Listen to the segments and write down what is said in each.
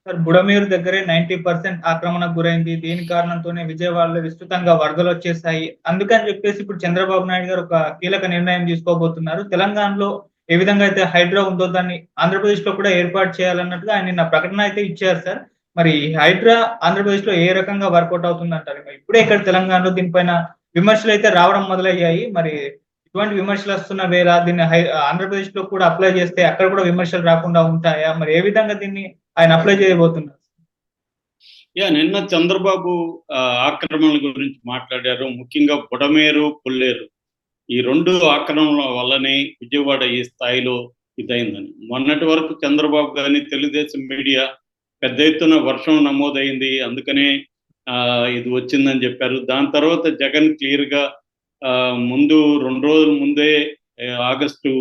Sir Budameru దగ్గరే 90% ఆక్రమణకు గురైంది. దీని కారణంతోనే విజయవాడలో విస్తృతంగా వరదలొచ్చేసాయి. అందుకని చెప్పేసి ఇప్పుడు చంద్రబాబు నాయుడు గారు ఒక కీలక నిర్ణయం తీసుకోబోతున్నారు. తెలంగాణలో ఏ విధంగా అయితే హైడ్రా ఉందో దాన్ని ఆంధ్రప్రదేశ్‌లో కూడా ఏర్పాటు చేయాలన్నట్టుగా ఆయన నిన్న ప్రకటన అయితే ఇచ్చారు సార్. మరి హైడ్రా ఆంధ్రప్రదేశ్‌లో ఏ రకంగా వర్కౌట్ అవుతుందంటారు? ఇప్పుడే ఇక్కడ తెలంగాణలో దీనిపైన విమర్శలైతే రావడం మొదలయ్యాయి. మరి ఇటువంటి విమర్శలొస్తున్న వేళ దీన్ని ఆంధ్రప్రదేశ్‌లో కూడా అప్లై చేస్తే అక్కడ కూడా విమర్శలు రాకుండా ఉంటాయా? మరి ఏ విధంగా దీన్ని ఆయన అప్లై చేయబోతున్నారు? నిన్న చంద్రబాబు ఆక్రమణల గురించి మాట్లాడారు. ముఖ్యంగా బుడమేరు, కొల్లేరు ఈ 2 ఆక్రమణల వల్లనే విజయవాడ ఈ స్థాయిలో ఇదైందని. మొన్నటి వరకు చంద్రబాబు గాని, తెలుగుదేశం మీడియా పెద్ద ఎత్తున వర్షం నమోదైంది, అందుకనే ఇది వచ్చిందని చెప్పారు. దాని తర్వాత జగన్ క్లియర్‌గా ముందు 2 రోజుల ముందే ఆగస్టు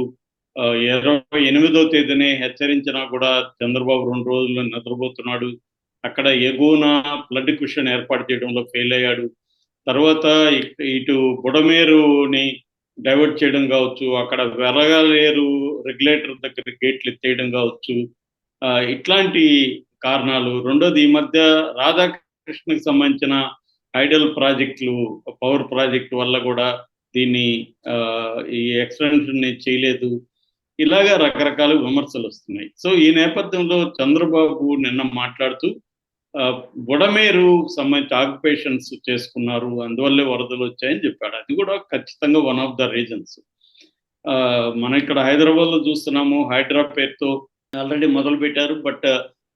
28వ తేదీనే హెచ్చరించినా కూడా చంద్రబాబు 2 రోజుల్లో నిద్రపోతున్నాడు. అక్కడ ఎగువన ఫ్లడ్ కుషన్ ఏర్పాటు చేయడంలో ఫెయిల్ అయ్యాడు. తర్వాత ఇటు బుడమేరుని డైవర్ట్ చేయడం కావచ్చు, అక్కడ వెలగలేరు రెగ్యులేటర్ దగ్గర గేట్లు ఎత్తేయడం కావచ్చు, ఇట్లాంటి కారణాలు. రెండోది ఈ మధ్య రాధాకృష్ణకి సంబంధించిన ఐడల్ ప్రాజెక్టులు, పవర్ ప్రాజెక్టు వల్ల కూడా దీన్ని ఈ ఎక్స్టెన్షన్ చేయలేదు. ఇలాగా రకరకాల విమర్శలు వస్తున్నాయి. సో ఈ నేపథ్యంలో చంద్రబాబు నిన్న మాట్లాడుతూ బుడమేరు సంబంధించి ఆక్యుపేషన్స్ చేసుకున్నారు, అందువల్లే వరదలు వచ్చాయని చెప్పాడు. అది కూడా ఖచ్చితంగా వన్ ఆఫ్ ద రీజన్స్. మనం ఇక్కడ హైదరాబాద్లో చూస్తున్నాము, హైడ్రా పేరుతో ఆల్రెడీ మొదలు పెట్టారు. బట్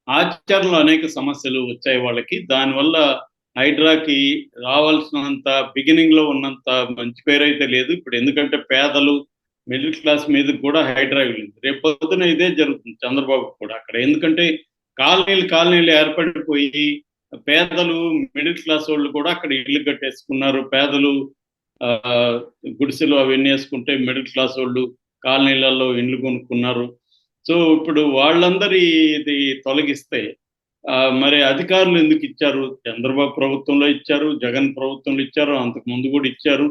ఆచరణలో అనేక సమస్యలు వచ్చాయి వాళ్ళకి. దానివల్ల హైడ్రాకి రావాల్సినంత బిగినింగ్లో ఉన్నంత మంచి పేరు అయితే లేదు ఇప్పుడు. ఎందుకంటే పేదలు, మిడిల్ క్లాస్ మీద కూడా హైడ్రా వెళ్ళింది. రేపు పొద్దున ఇదే జరుగుతుంది చంద్రబాబు కూడా అక్కడ. ఎందుకంటే కాలనీలు ఏర్పడిపోయి పేదలు, మిడిల్ క్లాస్ వాళ్ళు కూడా అక్కడ ఇల్లు కట్టేసుకున్నారు. పేదలు గుడిసెలు అవన్నీ వేసుకుంటే మిడిల్ క్లాస్ వాళ్ళు కాలనీలలో ఇండ్లు కొనుక్కున్నారు. సో ఇప్పుడు వాళ్ళందరి ఇది తొలగిస్తే మరి అధికారులు ఎందుకు ఇచ్చారు? చంద్రబాబు ప్రభుత్వంలో ఇచ్చారు, జగన్ ప్రభుత్వంలో ఇచ్చారు, అంతకు ముందు కూడా ఇచ్చారు.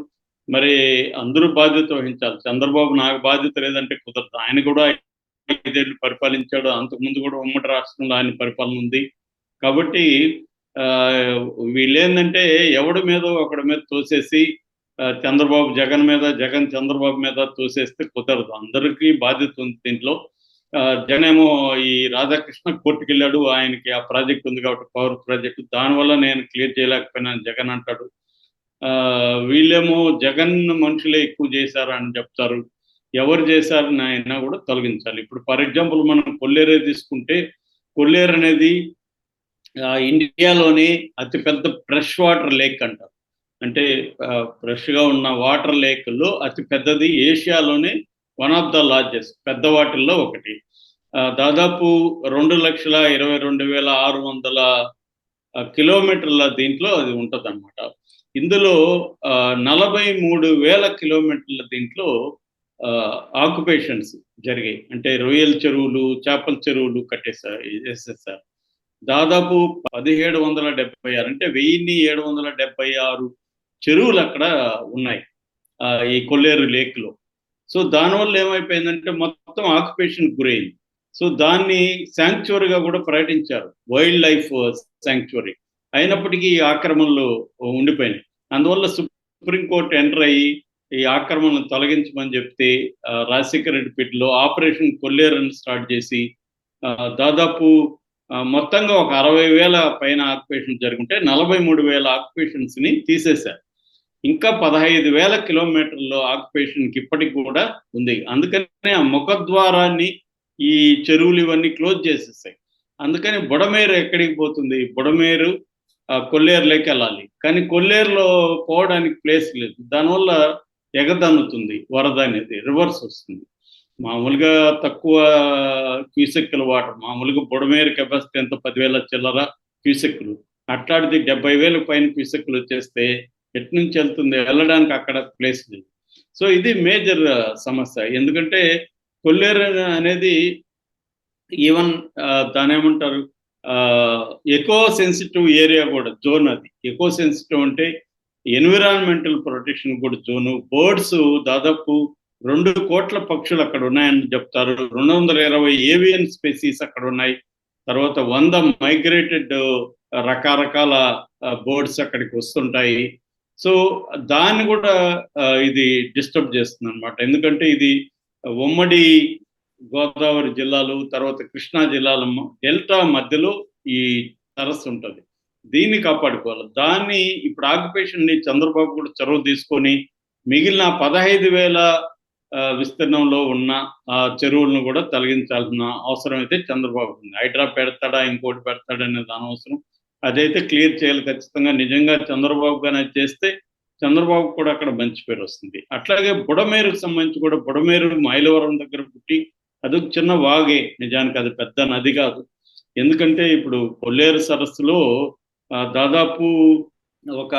మరి అందరూ బాధ్యత వహించాలి. చంద్రబాబు నాకు బాధ్యత లేదంటే కుదరదు. ఆయన కూడా 5 ఏళ్ళు పరిపాలించాడు, అంతకుముందు కూడా ఉమ్మడి రాష్ట్రంలో ఆయన పరిపాలన ఉంది. కాబట్టి వీళ్ళేందంటే ఎవడి మీద ఒకడి మీద తోసేసి చంద్రబాబు జగన్ మీద, జగన్ చంద్రబాబు మీద తోసేస్తే కుదరదు. అందరికీ బాధ్యత ఉంది దీంట్లో. జగన్ ఏమో ఈ రాధాకృష్ణ కోర్టుకు వెళ్ళాడు, ఆయనకి ఆ ప్రాజెక్ట్ ఉంది కాబట్టి పవర్ ప్రాజెక్ట్, దానివల్ల నేను క్లియర్ చేయలేకపోయినాను జగన్ అంటాడు. వీళ్ళేమో జగన్ మనుషులే ఎక్కువ చేశారు అని చెప్తారు. ఎవరు చేశారని అయినా కూడా తొలగించాలి. ఇప్పుడు ఫర్ ఎగ్జాంపుల్ మనం కొల్లేరే తీసుకుంటే, కొల్లేరు అనేది ఇండియాలోనే అతిపెద్ద ఫ్రెష్ వాటర్ లేక్ అంటారు. అంటే ఫ్రెష్గా ఉన్న వాటర్ లేక్లో అతి పెద్దది, ఏషియాలోనే వన్ ఆఫ్ ద లార్జెస్ట్, పెద్ద వాటిల్లో ఒకటి. దాదాపు 2,22,600 కిలోమీటర్ల దీంట్లో అది ఉంటుంది అనమాట. ఇందులో 43,000 కిలోమీటర్ల దీంట్లో ఆక్యుపేషన్స్ జరిగాయి. అంటే రొయ్యల చెరువులు, చేపల చెరువులు వేసేసారు. దాదాపు 1776 అంటే 1776 చెరువులు అక్కడ ఉన్నాయి ఈ కొల్లేరు లేక్లో. సో దానివల్ల ఏమైపోయిందంటే మొత్తం ఆక్యుపేషన్ గురైంది. సో దాన్ని శాంక్చురీగా కూడా ప్రకటించారు, వైల్డ్ లైఫ్ శాంక్చురీ. అయినప్పటికీ ఈ ఆక్రమణలు ఉండిపోయినాయి. అందువల్ల సుప్రీంకోర్టు ఎంటర్ అయ్యి ఈ ఆక్రమణను తొలగించమని చెప్తే రాజశేఖర రెడ్డి పీరియడ్లో ఆపరేషన్ కొల్లేరుని స్టార్ట్ చేసి దాదాపు మొత్తంగా ఒక 60,000 పైన ఆక్యుపేషన్ జరుగుంటే 43,000 ఆక్యుపేషన్స్ని తీసేశారు. ఇంకా 15,000 కిలోమీటర్ల ఆక్యుపేషన్కి ఇప్పటికి కూడా ఉంది. అందుకనే ఆ ముఖద్వారాన్ని ఈ చెరువులు ఇవన్నీ క్లోజ్ చేసేసాయి. అందుకని బుడమేరు ఎక్కడికి పోతుంది? బుడమేరు కొల్లేరులోకి వెళ్ళాలి, కానీ కొల్లేరులో పోవడానికి ప్లేస్ లేదు. దానివల్ల ఎగదన్నుతుంది వరద అనేది, రివర్స్ వస్తుంది. మామూలుగా తక్కువ క్యూసెక్కుల వాటర్, మామూలుగా బుడమేరు కెపాసిటీ ఎంత 10,000 చిల్లర క్యూసెక్కులు, అట్లాంటిది 70,000 పైన క్యూసెక్కులు వచ్చేస్తే ఎటు నుంచి వెళ్తుంది? వెళ్ళడానికి అక్కడ ప్లేస్ లేదు. సో ఇది మేజర్ సమస్య. ఎందుకంటే కొల్లేరు అనేది ఈవెన్ దాని ఏమంటారు, ఎకో సెన్సిటివ్ ఏరియా కూడా జోన్. అది ఎకో సెన్సిటివ్ అంటే ఎన్విరాన్మెంటల్ ప్రొటెక్షన్ కూడా జోను. బర్డ్స్ దాదాపు 2 కోట్ల పక్షులు అక్కడ ఉన్నాయని చెప్తారు. 220 ఏవియన్ స్పెసీస్ అక్కడ ఉన్నాయి. తర్వాత 100 మైగ్రేటెడ్ రకరకాల బోర్డ్స్ అక్కడికి వస్తుంటాయి. సో దాన్ని కూడా ఇది డిస్టర్బ్ చేస్తుంది అనమాట. ఎందుకంటే ఇది ఉమ్మడి గోదావరి జిల్లాలు, తర్వాత కృష్ణా జిల్లాల డెల్టా మధ్యలో ఈ సరస్సు ఉంటుంది. దీన్ని కాపాడుకోవాలి. దాన్ని ఇప్పుడు ఆక్యుపేషన్ని చంద్రబాబు కూడా చొరవ తీసుకొని మిగిలిన 15,000 విస్తీర్ణంలో ఉన్న చెరువులను కూడా తొలగించాల్సిన అవసరం అయితే చంద్రబాబు ఉంది. హైడ్రా పెడతాడా, ఇంకోటి పెడతాడా అనేది అనవసరం. అదైతే క్లియర్ చేయాలి ఖచ్చితంగా. నిజంగా చంద్రబాబు గానే చేస్తే చంద్రబాబు కూడా అక్కడ మంచి పేరు వస్తుంది. అట్లాగే బుడమేరుకు సంబంధించి కూడా, బుడమేరు మైలవరం దగ్గర పుట్టి అదొక చిన్న వాగే, నిజానికి అది పెద్ద నది కాదు. ఎందుకంటే ఇప్పుడు కొల్లేరు సరస్సులో దాదాపు ఒక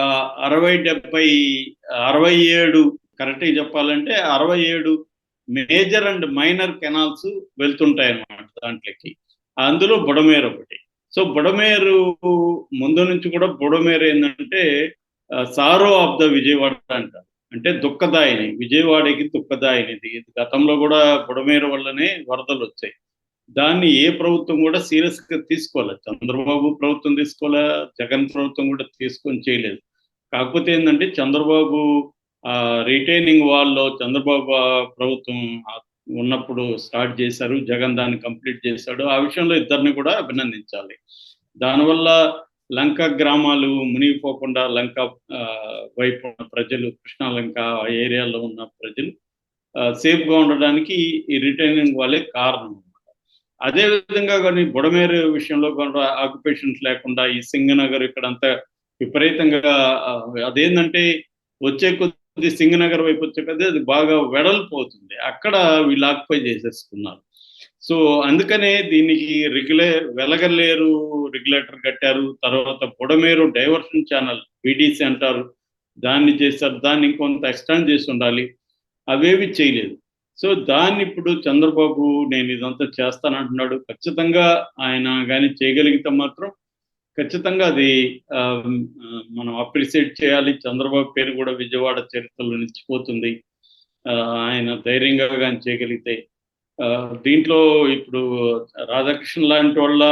67 కరెక్ట్గా చెప్పాలంటే 67 మేజర్ అండ్ మైనర్ కెనాల్స్ వెళ్తుంటాయి అన్నమాట దాంట్లోకి. అందులో బుడమేరు ఒకటి. సో బుడమేరు ముందు నుంచి కూడా బుడమేరు ఏంటంటే సారో ఆఫ్ ద విజయవాడ అంటారు. అంటే దుఃఖదాయిని, విజయవాడకి దుఃఖదాయిని. ఇది గతంలో కూడా బుడమేరు వల్లనే వరదలు వచ్చాయి. దాన్ని ఏ ప్రభుత్వం కూడా సీరియస్ గా తీసుకోవాలి. చంద్రబాబు ప్రభుత్వం తీసుకోలే, జగన్ ప్రభుత్వం కూడా తీసుకొని చేయలేదు. కాకపోతే ఏంటంటే చంద్రబాబు రిటైనింగ్ వాల్లో చంద్రబాబు ప్రభుత్వం ఉన్నప్పుడు స్టార్ట్ చేశారు, జగన్ దాన్ని కంప్లీట్ చేశాడు. ఆ విషయంలో ఇద్దరిని కూడా అభినందించాలి. దానివల్ల లంక గ్రామాలు మునిగిపోకుండా లంక వైపు ఉన్న ప్రజలు, కృష్ణా లంక ఏరియాలో ఉన్న ప్రజలు సేఫ్గా ఉండడానికి ఈ రిటైనింగ్ వాళ్ళే కారణం. అదే విధంగా కానీ బుడమేరు విషయంలో కూడా ఆక్యుపేషన్స్ లేకుండా ఈ సింగనగర్ ఇక్కడంతా విపరీతంగా అదేంటంటే వచ్చే కొద్ది సింగనగర్ వైపు వచ్చే కొద్ది అది బాగా వెడల్పోతుంది. అక్కడ వీళ్ళు ఆక్యుపై చేసేసుకున్నారు. సో అందుకనే దీనికి వెలగలేరు రెగ్యులేటర్ కట్టారు. తర్వాత బుడమేరు డైవర్షన్ ఛానల్ బీడీసీ అంటారు, దాన్ని చేశారు. దాన్ని ఇంకొంత ఎక్స్టెండ్ చేసి ఉండాలి, అవేవి చేయలేదు. సో దాన్ని ఇప్పుడు చంద్రబాబు నేను ఇదంతా చేస్తానంటున్నాడు. ఖచ్చితంగా ఆయన కానీ చేయగలిగితే మాత్రం ఖచ్చితంగా అది మనం అప్రిషియేట్ చేయాలి. చంద్రబాబు పేరు కూడా విజయవాడ చరిత్రలో నిలిచిపోతుంది ఆయన ధైర్యంగా కానీ చేయగలిగితే. దీంట్లో ఇప్పుడు రాధాకృష్ణ లాంటి వాళ్ళ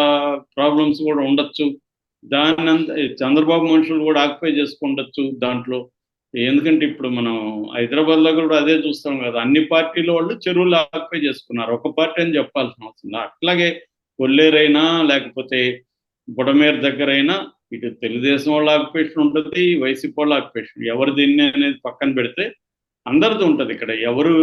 ప్రాబ్లమ్స్ కూడా ఉండొచ్చు. దాన్ని చంద్రబాబు మనుషులు కూడా ఆక్యుపై చేసుకుండొచ్చు దాంట్లో. ఎందుకంటే ఇప్పుడు మనం హైదరాబాద్లో కూడా అదే చూస్తాం కదా, అన్ని పార్టీల వాళ్ళు చెరువులు ఆక్యుపై చేసుకున్నారు. ఒక పార్టీ అని చెప్పాల్సిన అవసరం. అట్లాగే కొల్లేరైనా లేకపోతే బుడమేరు దగ్గర అయినా ఇటు తెలుగుదేశం వాళ్ళ ఆక్యుపేషన్ ఉంటుంది, వైసీపీ వాళ్ళ ఆక్యుపేషన్. ఎవరు దీన్ని అనేది పక్కన పెడితే అందరిది ఉంటుంది. ఇక్కడ ఎవరు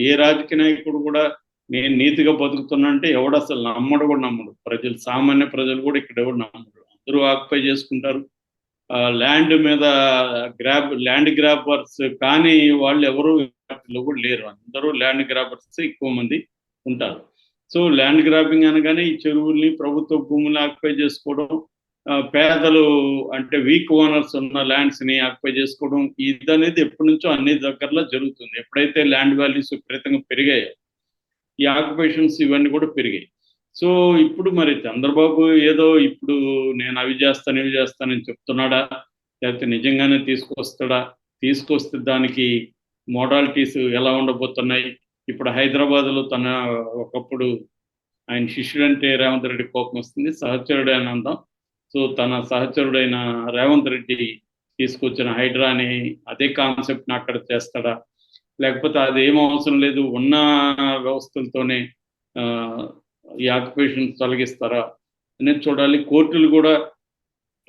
ఏ రాజకీయ నాయకుడు కూడా నేను నీతిగా బతుకుతున్నా అంటే ఎవడు అసలు నమ్మడు కూడా నమ్మడు. ప్రజలు, సామాన్య ప్రజలు కూడా ఇక్కడ ఎవరు నమ్మడు. అందరూ ఆక్యుపై చేసుకుంటారు. ల్యాండ్ మీద ల్యాండ్ గ్రాబర్స్ కానీ వాళ్ళు ఎవరు కూడా లేరు. అందరూ ల్యాండ్ గ్రాబర్స్ ఎక్కువ మంది ఉంటారు. సో ల్యాండ్ గ్రాబింగ్ అనగానే ఈ చెరువుల్ని, ప్రభుత్వ భూముల్ని ఆక్యుపై చేసుకోవడం, పేదలు అంటే వీక్ ఓనర్స్ ఉన్న ల్యాండ్స్ని ఆక్యుపై చేసుకోవడం, ఇది అనేది ఎప్పటి నుంచో అన్ని దగ్గరలో జరుగుతుంది. ఎప్పుడైతే ల్యాండ్ వాల్యూస్ విపరీతంగా పెరిగాయో ఈ ఆక్యుపేషన్స్ ఇవన్నీ కూడా పెరిగాయి. సో ఇప్పుడు మరి చంద్రబాబు ఏదో ఇప్పుడు నేను అవి చేస్తాను ఇవి చేస్తానని చెప్తున్నాడా, లేకపోతే నిజంగానే తీసుకొస్తాడా? తీసుకొస్తే దానికి మోడాలిటీస్ ఎలా ఉండబోతున్నాయి? ఇప్పుడు హైదరాబాద్లో తన ఒకప్పుడు ఆయన శిష్యుడంటే రేవంత్ రెడ్డి కోపం వస్తుంది, సహచరుడు అని అందాం. సో తన సహచరుడైన రేవంత్ రెడ్డి తీసుకొచ్చిన హైడ్రా అనే అదే కాన్సెప్ట్ని అక్కడ చేస్తాడా, లేకపోతే అదేం అవసరం లేదు ఉన్న వ్యవస్థలతోనే ఈ ఆక్యుపేషన్ తొలగిస్తారా అనేది చూడాలి. కోర్టులు కూడా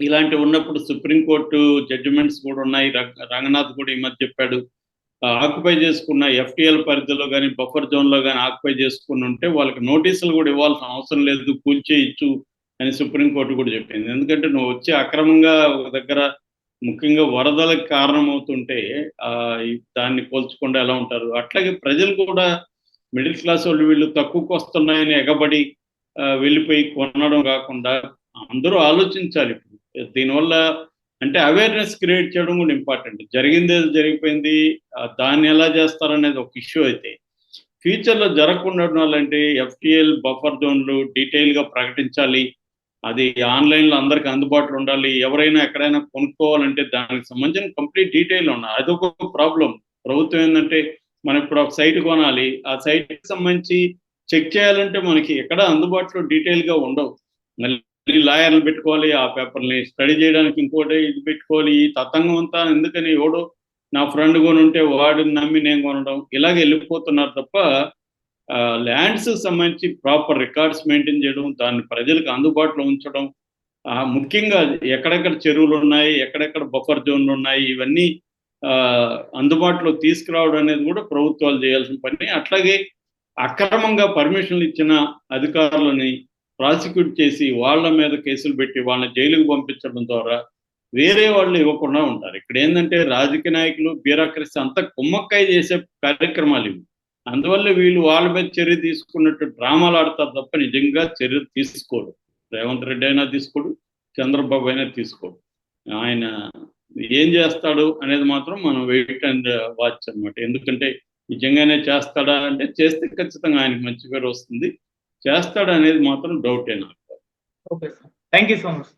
ఇలాంటివి ఉన్నప్పుడు సుప్రీంకోర్టు జడ్జిమెంట్స్ కూడా ఉన్నాయి. రంగనాథ్ కూడా ఈ మధ్య చెప్పాడు, ఆక్యుపై చేసుకున్న ఎఫ్టీఎల్ పరిధిలో కానీ బఫర్ జోన్లో కానీ ఆక్యుపై చేసుకుని ఉంటే వాళ్ళకి నోటీసులు కూడా ఇవ్వాల్సిన అవసరం లేదు, కూల్చేయచ్చు అని సుప్రీంకోర్టు కూడా చెప్పింది. ఎందుకంటే నువ్వు వచ్చి అక్రమంగా ఒక దగ్గర ముఖ్యంగా వరదలకు కారణమవుతుంటే దాన్ని కోల్చకుండా ఎలా ఉంటారు? అట్లాగే ప్రజలు కూడా మిడిల్ క్లాస్ వాళ్ళు వీళ్ళు తక్కువకు వస్తున్నాయని ఎగబడి వెళ్ళిపోయి కొనడం కాకుండా అందరూ ఆలోచించాలి. ఇప్పుడు దీనివల్ల అంటే అవేర్నెస్ క్రియేట్ చేయడం కూడా ఇంపార్టెంట్. జరిగింది జరిగిపోయింది, దాన్ని ఎలా చేస్తారనేది ఒక ఇష్యూ అయితే, ఫ్యూచర్లో జరగకుండా ఉండాలంటే ఎఫ్టీఎల్ బఫర్ జోన్లు డీటెయిల్గా ప్రకటించాలి. అది ఆన్లైన్లో అందరికి అందుబాటులో ఉండాలి. ఎవరైనా ఎక్కడైనా కొనుక్కోవాలంటే దానికి సంబంధించిన కంప్లీట్ డీటెయిల్ ఉండాలి. అదొక ప్రాబ్లం. ప్రభుత్వం ఏంటంటే మనం ఇప్పుడు ఒక సైట్ కొనాలి, ఆ సైట్కి సంబంధించి చెక్ చేయాలంటే మనకి ఎక్కడ అందుబాటులో డీటెయిల్గా ఉండవు. మళ్ళీ లాయర్లు పెట్టుకోవాలి, ఆ పేపర్ని స్టడీ చేయడానికి ఇంకోటి ఇది పెట్టుకోవాలి. ఈ తతంగం అంతా ఎందుకని ఎవడో నా ఫ్రెండ్ కొని ఉంటే వాడిని నమ్మి నేను కొనడం ఇలాగే వెళ్ళిపోతున్నారు తప్ప ల్యాండ్స్ సంబంధించి ప్రాపర్ రికార్డ్స్ మెయింటైన్ చేయడం, దాన్ని ప్రజలకు అందుబాటులో ఉంచడం, ముఖ్యంగా ఎక్కడెక్కడ చెరువులు ఉన్నాయి, ఎక్కడెక్కడ బఫర్ జోన్లు ఉన్నాయి, ఇవన్నీ అందుబాటులో తీసుకురావడం అనేది కూడా ప్రభుత్వాలు చేయాల్సిన పని. అట్లాగే అక్రమంగా పర్మిషన్లు ఇచ్చిన అధికారులని ప్రాసిక్యూట్ చేసి వాళ్ళ మీద కేసులు పెట్టి వాళ్ళని జైలుకు పంపించడం ద్వారా వేరే వాళ్ళు ఇవ్వకుండా ఉంటారు. ఇక్కడ ఏంటంటే రాజకీయ నాయకులు బ్యూరోక్రసీ అంతా కుమ్మక్కాయ చేసే కార్యక్రమాలు ఇవి. అందువల్ల వీళ్ళు వాళ్ళ మీద చర్య తీసుకున్నట్టు డ్రామాలు ఆడతారు తప్ప నిజంగా చర్య తీసుకోడు. రేవంత్ రెడ్డి అయినా తీసుకోడు, చంద్రబాబు అయినా తీసుకోడు. ఆయన ఏం చేస్తాడు అనేది మాత్రం మనం వెయిట్ అండ్ వాచ్ అనమాట. ఎందుకంటే నిజంగానే చేస్తాడా అంటే చేస్తే ఖచ్చితంగా ఆయనకు మంచి పేరు వస్తుంది. చేస్తాడా అనేది మాత్రం డౌటే నాకు. Okay sir, thank you so much.